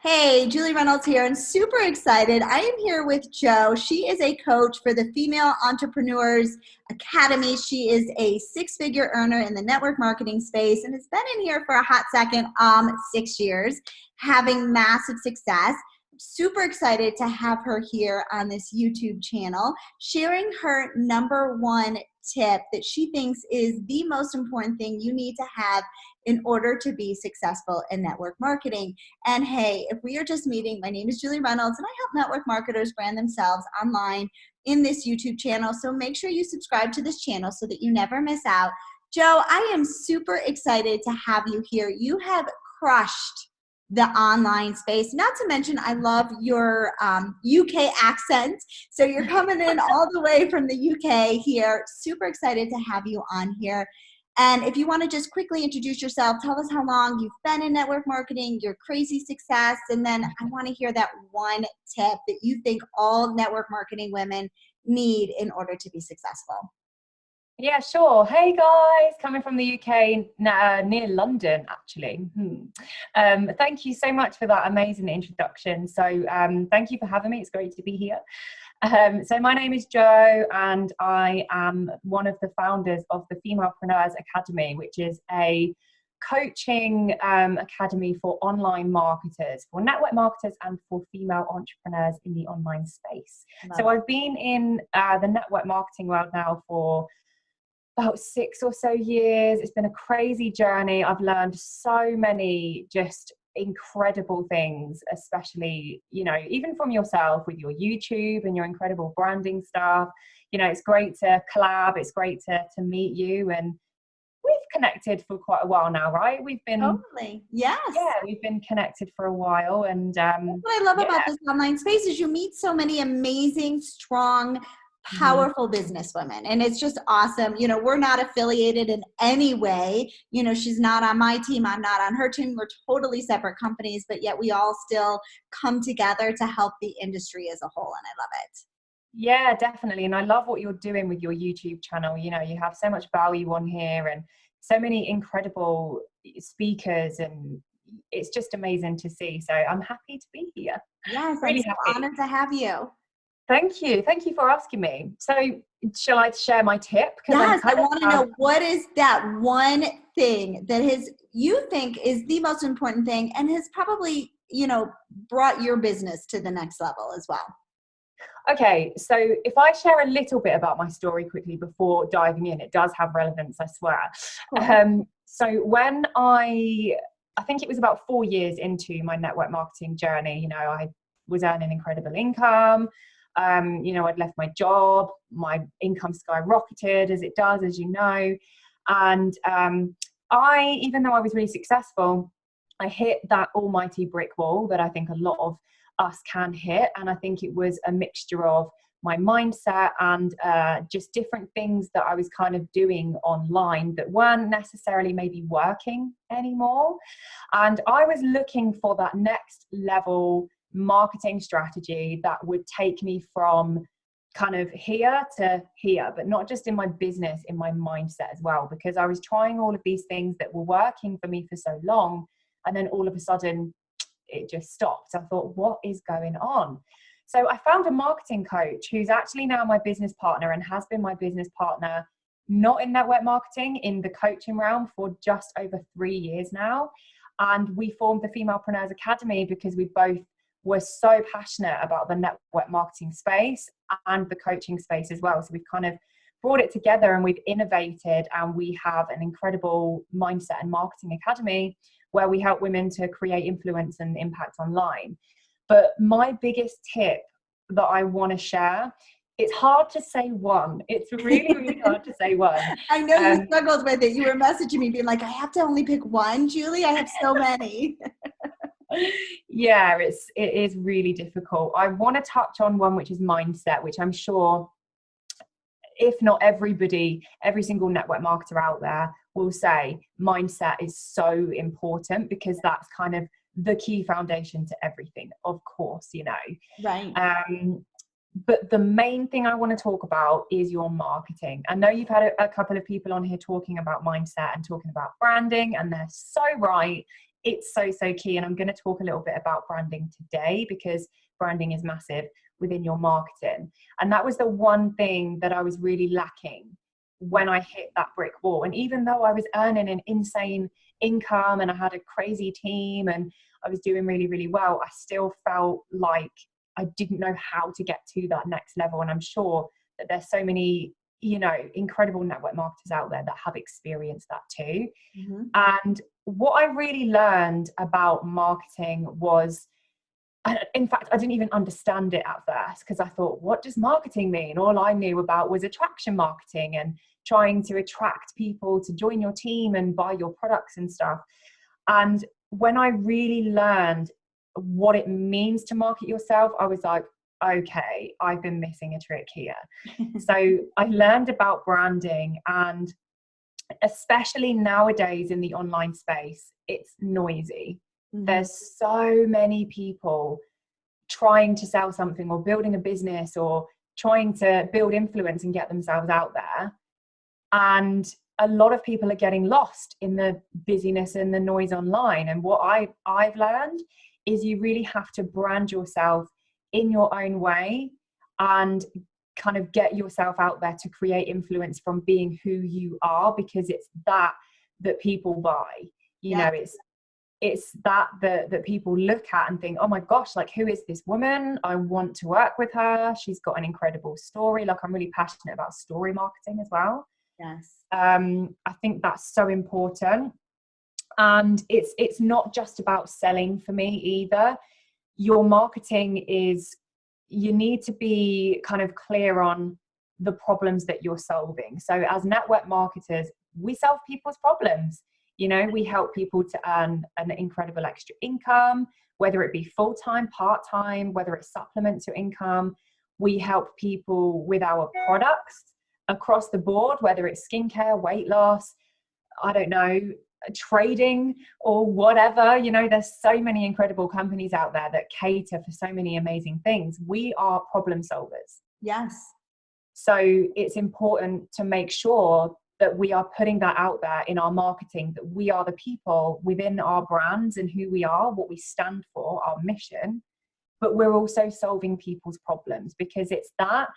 Hey, Julie Reynolds here, and super excited. I am here with Jo. She is a coach for the Female Entrepreneurs Academy. She is a six-figure earner in the network marketing space and has been in here for a hot second, 6 years, having massive success. Super excited to have her here on this YouTube channel, sharing her number one tip that she thinks is the most important thing you need to have in order to be successful in network marketing. And hey, if we are just meeting, my name is Julie Reynolds and I help network marketers brand themselves online in this YouTube channel. So make sure you subscribe to this channel so that you never miss out. Jo, I am super excited to have you here. You have crushed the online space. Not to mention, I love your UK accent. So you're coming in all the way from the UK here. Super excited to have you on here. And if you want to just quickly introduce yourself, tell us how long you've been in network marketing, your crazy success, and then I want to hear that one tip that you think all network marketing women need in order to be successful. Yeah, sure. Hey guys, coming from the UK, near London, actually. Thank you so much for that amazing introduction. So thank you for having me. It's great to be here. So my name is Jo, and I am one of the founders of the Femalepreneurs Academy, which is a coaching academy for online marketers, for network marketers and for female entrepreneurs in the online space. So I've been in the network marketing world now for about 6 or so years. It's been a crazy journey. I've learned so many just incredible things, especially, even from yourself with your YouTube and your incredible branding stuff. It's great to collab. It's great to meet you. And we've connected for quite a while now, right? We've been Totally. Yes. Yeah, we've been connected for a while. And what I love about this online space is you meet so many amazing, strong, powerful businesswomen, and it's just awesome. We're not affiliated in any way. She's not on my team, I'm not on her team. We're totally separate companies, but yet we all still come together to help the industry as a whole, and I love it. Yeah, definitely. And I love what you're doing with your YouTube channel. You have so much value on here and so many incredible speakers, and it's just amazing to see. So I'm happy to be here. Yes, Really I'm so honored to have you. Thank you. Thank you for asking me. So shall I share my tip? Yes, I want to know, what is that one thing that you think is the most important thing and has probably, brought your business to the next level as well? Okay, so if I share a little bit about my story quickly before diving in, it does have relevance, I swear. Cool. So when I think it was about 4 years into my network marketing journey, I was earning incredible income. I'd left my job, my income skyrocketed as it does, as you know. And even though I was really successful, I hit that almighty brick wall that I think a lot of us can hit. And I think it was a mixture of my mindset and just different things that I was kind of doing online that weren't necessarily maybe working anymore. And I was looking for that next level marketing strategy that would take me from kind of here to here, but not just in my business, in my mindset as well, because I was trying all of these things that were working for me for so long, and then all of a sudden it just stopped. I thought, what is going on? So I found a marketing coach who's actually now my business partner and has been my business partner, not in network marketing, in the coaching realm for just over 3 years now. And we formed the Femalepreneurs Academy because we both were so passionate about the network marketing space and the coaching space as well. So we've kind of brought it together and we've innovated, and we have an incredible mindset and marketing academy where we help women to create influence and impact online. But my biggest tip that I want to share, it's hard to say one. It's really, really hard to say one. I know you struggled with it. You were messaging me being like, I have to only pick one, Julie. I have so many. Yeah, it is really difficult. I want to touch on one, which is mindset, which I'm sure, if not everybody, every single network marketer out there will say mindset is so important, because that's kind of the key foundation to everything, of course, Right. But the main thing I want to talk about is your marketing. I know you've had a couple of people on here talking about mindset and talking about branding, and they're so right. it's so, so key. And I'm going to talk a little bit about branding today, because branding is massive within your marketing. And that was the one thing that I was really lacking when I hit that brick wall. And even though I was earning an insane income and I had a crazy team and I was doing really, really well, I still felt like I didn't know how to get to that next level. And I'm sure that there's so many, you know, incredible network marketers out there that have experienced that too. Mm-hmm. And what I really learned about marketing was, in fact, I didn't even understand it at first, because I thought, what does marketing mean? All I knew about was attraction marketing and trying to attract people to join your team and buy your products and stuff. And when I really learned what it means to market yourself, I was like, okay, I've been missing a trick here. So I learned about branding, and especially nowadays in the online space, it's noisy. Mm-hmm. There's so many people trying to sell something or building a business or trying to build influence and get themselves out there. And a lot of people are getting lost in the busyness and the noise online. And what I've learned is you really have to brand yourself in your own way and kind of get yourself out there to create influence from being who you are, because it's that people buy. You know, it's that people look at and think, oh my gosh, like, who is this woman? I want to work with her. She's got an incredible story. Like, I'm really passionate about story marketing as well. Yes. I think that's so important. And it's not just about selling for me either. Your marketing is, you need to be kind of clear on the problems that you're solving. So as network marketers, we solve people's problems. You know, we help people to earn an incredible extra income, whether it be full-time, part-time, whether it supplements your income. We help people with our products across the board, whether it's skincare, weight loss, I don't know, trading or whatever. You know, there's so many incredible companies out there that cater for so many amazing things. We are problem solvers. Yes. So it's important to make sure that we are putting that out there in our marketing, that we are the people within our brands and who we are, what we stand for, our mission, but we're also solving people's problems, because it's that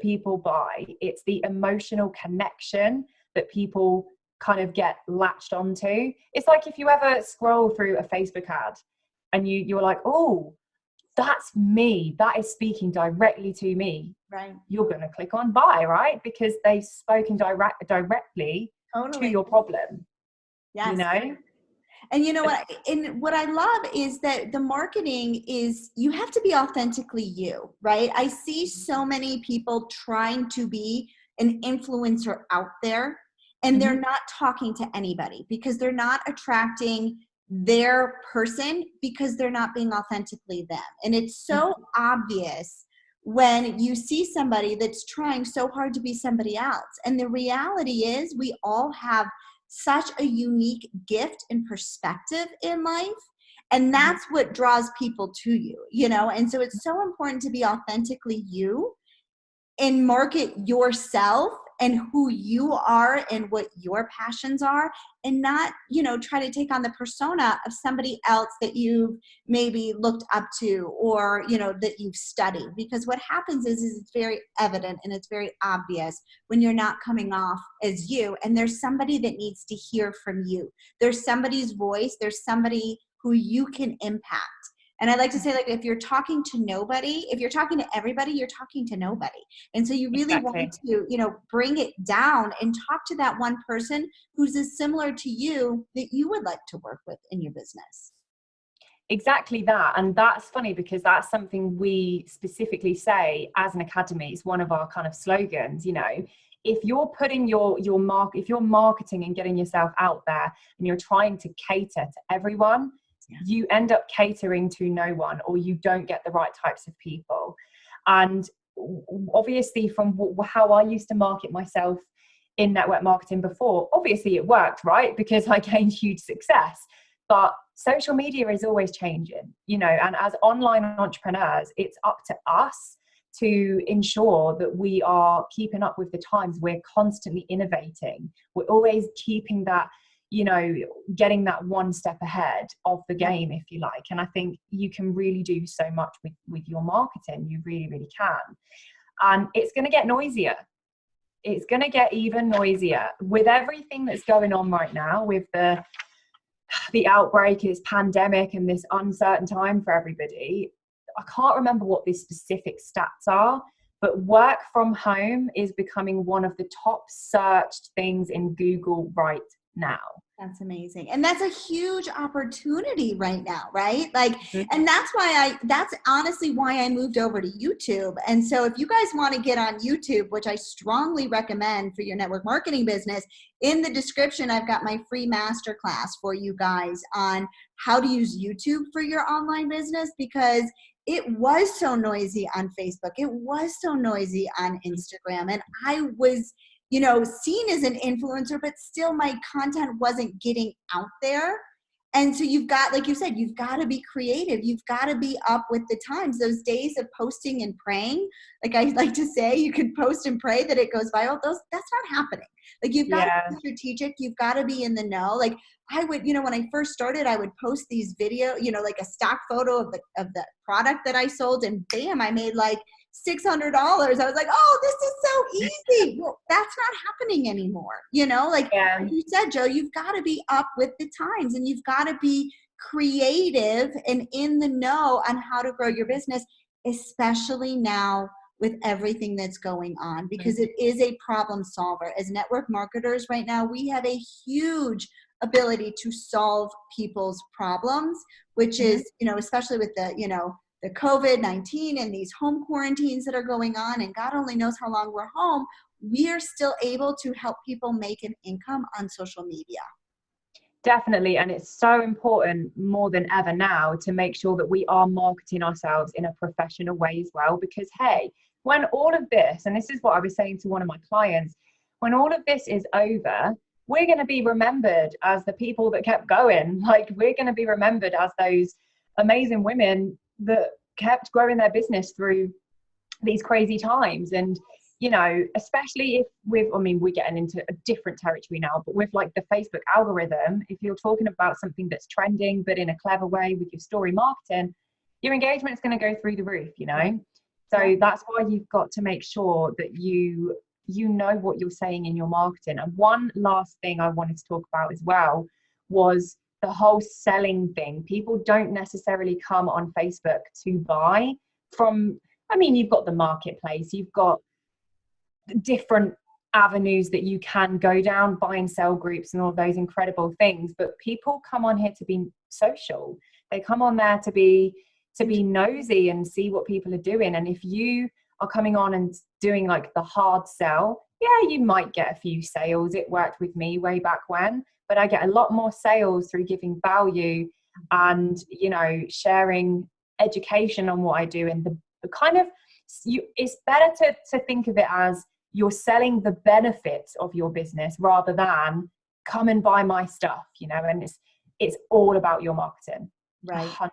people buy. It's the emotional connection that people kind of get latched onto. It's like if you ever scroll through a Facebook ad and you're like, oh, that's me, that is speaking directly to me. Right. You're going to click on buy, right? Because they've spoken directly to your problem. Yes. You know? And you know what? And what I love is that the marketing is, you have to be authentically you, right? I see so many people trying to be an influencer out there, and they're not talking to anybody because they're not attracting their person, because they're not being authentically them. And it's so obvious when you see somebody that's trying so hard to be somebody else. And the reality is, we all have such a unique gift and perspective in life, and that's what draws people to you, you know? And so it's so important to be authentically you and market yourself and who you are and what your passions are, and not, you know, try to take on the persona of somebody else that you've maybe looked up to, or, you know, that you've studied. Because what happens is it's very evident and it's very obvious when you're not coming off as you, and there's somebody that needs to hear from you. There's somebody's voice, there's somebody who you can impact. And I like to say, like, if you're talking to nobody, if you're talking to everybody, you're talking to nobody. And so you really want to, you know, bring it down and talk to that one person who's as similar to you that you would like to work with in your business. Exactly that. And that's funny, because that's something we specifically say as an academy. It's one of our kind of slogans. You know, if you're putting if you're marketing and getting yourself out there and you're trying to cater to everyone, you end up catering to no one, or you don't get the right types of people. And obviously, from how I used to market myself in network marketing before, obviously it worked, right? Because I gained huge success. But social media is always changing, you know, and as online entrepreneurs, it's up to us to ensure that we are keeping up with the times. We're constantly innovating. We're always keeping that, you know, getting that one step ahead of the game, if you like. And I think you can really do so much with your marketing. You really, really can. And it's going to get noisier. It's going to get even noisier with everything that's going on right now, with the outbreak, is pandemic, and this uncertain time for everybody. I can't remember what the specific stats are, but work from home is becoming one of the top searched things in Google right now. That's amazing. And that's a huge opportunity right now, right? Like, and that's honestly why I moved over to YouTube. And so if you guys want to get on YouTube, which I strongly recommend for your network marketing business, in the description, I've got my free masterclass for you guys on how to use YouTube for your online business, because it was so noisy on Facebook. It was so noisy on Instagram. And I was, you know, seen as an influencer, but still my content wasn't getting out there. And so you've got, like you said, you've got to be creative. You've got to be up with the times. Those days of posting and praying, like I like to say, you can post and pray that it goes viral. That's not happening. Like you've got to be strategic. You've got to be in the know. Like I would, you know, when I first started, I would post these video, you know, like a stock photo of the product that I sold, and bam, I made like $600. I was like, oh, this is so easy. Well, that's not happening anymore. You know, like you said, Joe, you've got to be up with the times, and you've got to be creative and in the know on how to grow your business, especially now with everything that's going on, because it is a problem solver. As network marketers right now, we have a huge ability to solve people's problems, which is, you know, especially with the, you know, the COVID-19 and these home quarantines that are going on, and God only knows how long we're home, we are still able to help people make an income on social media. Definitely. And it's so important more than ever now to make sure that we are marketing ourselves in a professional way as well. Because, hey, when all of this, and this is what I was saying to one of my clients, when all of this is over, we're going to be remembered as the people that kept going. Like, we're going to be remembered as those amazing women that kept growing their business through these crazy times. And, you know, especially if we're getting into a different territory now, but with like the Facebook algorithm, if you're talking about something that's trending, but in a clever way with your story marketing, your engagement is going to go through the roof, you know? So that's why you've got to make sure that you know what you're saying in your marketing. And one last thing I wanted to talk about as well was the whole selling thing. People don't necessarily come on Facebook to buy from, you've got the marketplace, you've got different avenues that you can go down, buy and sell groups and all those incredible things. But people come on here to be social. They come on there to be nosy and see what people are doing. And if you are coming on and doing like the hard sell, yeah, you might get a few sales. It worked with me way back when, but I get a lot more sales through giving value and, you know, sharing education on what I do. And the kind of, it's better to think of it as you're selling the benefits of your business rather than come and buy my stuff, you know, and it's all about your marketing. Right. 100%.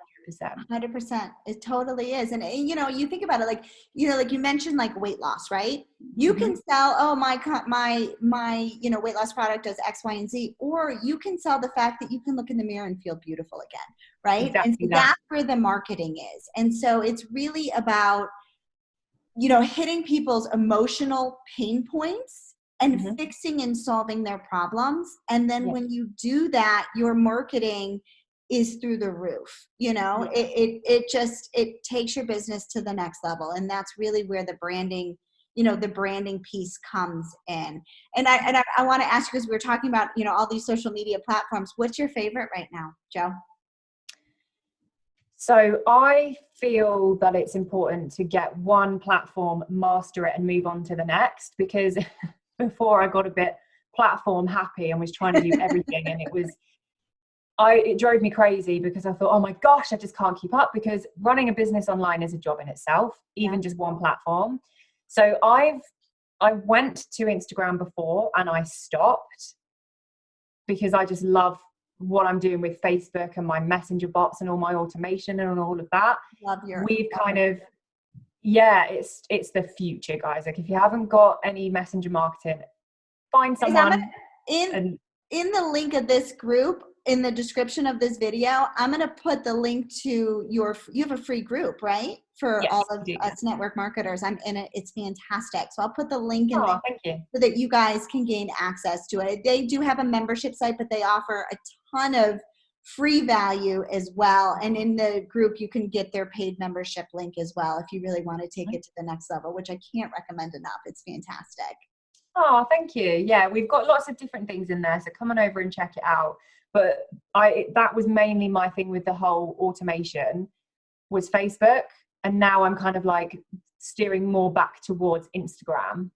It totally is. And you know, you think about it, like, you know, like you mentioned, like weight loss, right? You can sell, oh, my, you know, weight loss product does X, Y, and Z, or you can sell the fact that you can look in the mirror and feel beautiful again. Right. Exactly. And so that's where the marketing is. And so it's really about, you know, hitting people's emotional pain points and fixing and solving their problems. And then when you do that, your marketing is through the roof. You know, it takes your business to the next level. And that's really where the branding, you know, the branding piece comes in. And I want to ask you, because we were talking about, you know, all these social media platforms, what's your favorite right now, Joe? So I feel that it's important to get one platform, master it, and move on to the next, because before I got a bit platform happy and was trying to do everything, and it drove me crazy, because I thought, oh my gosh, I just can't keep up, because running a business online is a job in itself, even just one platform. So I went to Instagram before and I stopped, because I just love what I'm doing with Facebook and my messenger bots and all my automation and all of that. We've kind of, it's the future, guys. Like, if you haven't got any messenger marketing, find someone. in the link of this group, in the description of this video, I'm going to put the link to you have a free group, right? For all Yes, of I do. us network marketers. I'm in it. It's fantastic. So I'll put the link in there Oh, thank you. so that you guys can gain access to it. They do have a membership site, but they offer a ton of free value as well. And in the group, you can get their paid membership link as well if you really want to take it to the next level, which I can't recommend enough. It's fantastic. Oh, thank you. Yeah, we've got lots of different things in there, so come on over and check it out. But that was mainly my thing with the whole automation was Facebook, and now I'm kind of like steering more back towards Instagram.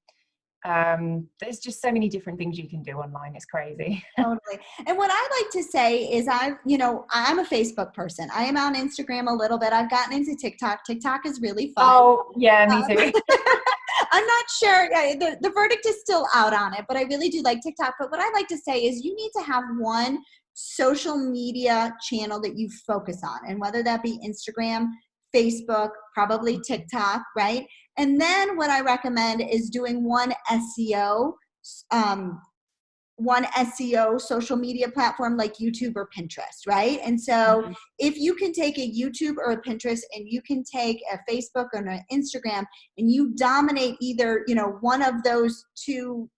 There's just so many different things you can do online. It's crazy. Totally. And what I like to say is I'm a Facebook person. I am on Instagram a little bit. I've gotten into TikTok. TikTok is really fun. Oh, yeah, me too. I'm not sure. The verdict is still out on it, but I really do like TikTok. But what I like to say is you need to have one social media channel that you focus on. And whether that be Instagram, Facebook, probably TikTok, right? And then what I recommend is doing one SEO social media platform like YouTube or Pinterest, right? And so if you can take a YouTube or a Pinterest and you can take a Facebook or an Instagram and you dominate either, one of those two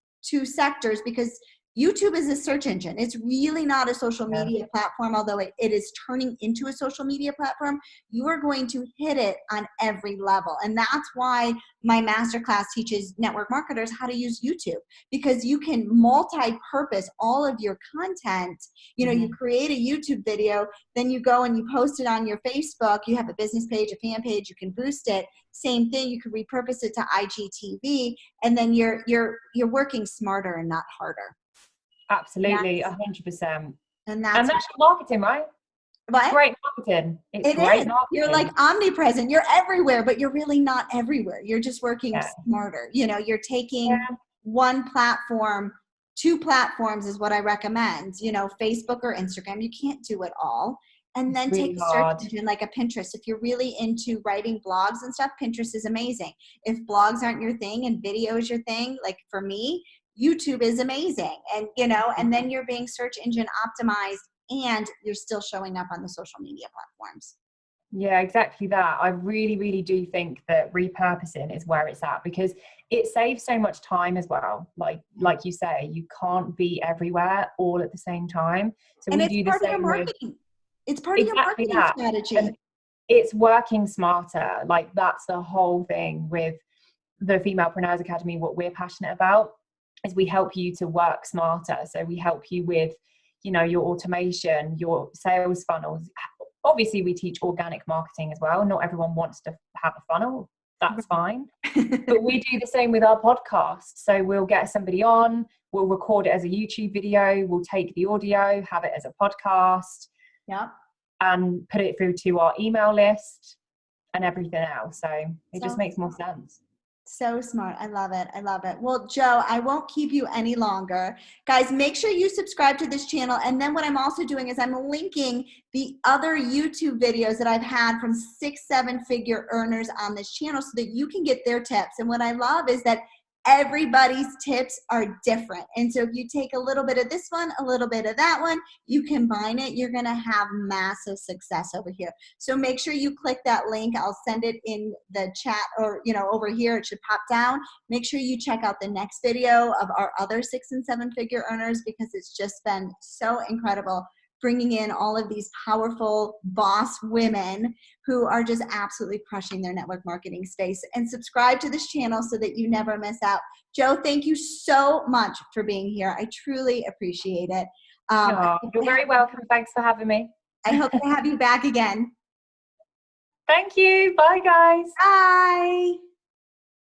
sectors, because YouTube is a search engine. It's really not a social media platform, although it is turning into a social media platform. You are going to hit it on every level. And that's why my masterclass teaches network marketers how to use YouTube, because you can multi-purpose all of your content. You create a YouTube video, then you go and you post it on your Facebook. You have a business page, a fan page, you can boost it. Same thing, you can repurpose it to IGTV, and then you're working smarter and not harder. Absolutely, 100%. And that's your marketing, right? What? It's great marketing. It is. You're like omnipresent. You're everywhere, but you're really not everywhere. You're just working smarter. You're taking one platform, 2 platforms is what I recommend. Facebook or Instagram. You can't do it all. And then take a search engine like a Pinterest. If you're really into writing blogs and stuff, Pinterest is amazing. If blogs aren't your thing and video is your thing, like for me, YouTube is amazing. And, and then you're being search engine optimized and you're still showing up on the social media platforms. Yeah, exactly that. I really, really do think that repurposing is where it's at, because it saves so much time as well. Like you say, you can't be everywhere all at the same time. So and we do the same with. It's part of your marketing strategy. And it's working smarter. Like that's the whole thing with the Femalepreneurs Academy. What we're passionate about is we help you to work smarter. So we help you with, your automation, your sales funnels. Obviously, we teach organic marketing as well. Not everyone wants to have a funnel. That's fine. But we do the same with our podcast. So we'll get somebody on, we'll record it as a YouTube video, we'll take the audio, have it as a podcast. Yeah. And put it through to our email list and everything else. So it just makes more sense. So smart. I love it. I love it. Well, Joe, I won't keep you any longer. Guys, make sure you subscribe to this channel. And then what I'm also doing is I'm linking the other YouTube videos that I've had from 6-7-figure earners on this channel so that you can get their tips. And what I love is that everybody's tips are different. And so if you take a little bit of this one, a little bit of that one, you combine it, you're going to have massive success over here. So make sure you click that link. I'll send it in the chat or, over here, it should pop down. Make sure you check out the next video of our other 6- and 7-figure earners, because it's just been so incredible bringing in all of these powerful boss women who are just absolutely crushing their network marketing space. And subscribe to this channel so that you never miss out. Joe, thank you so much for being here. I truly appreciate it. You're very welcome. Thanks for having me. I hope to have you back again. Thank you. Bye, guys. Bye.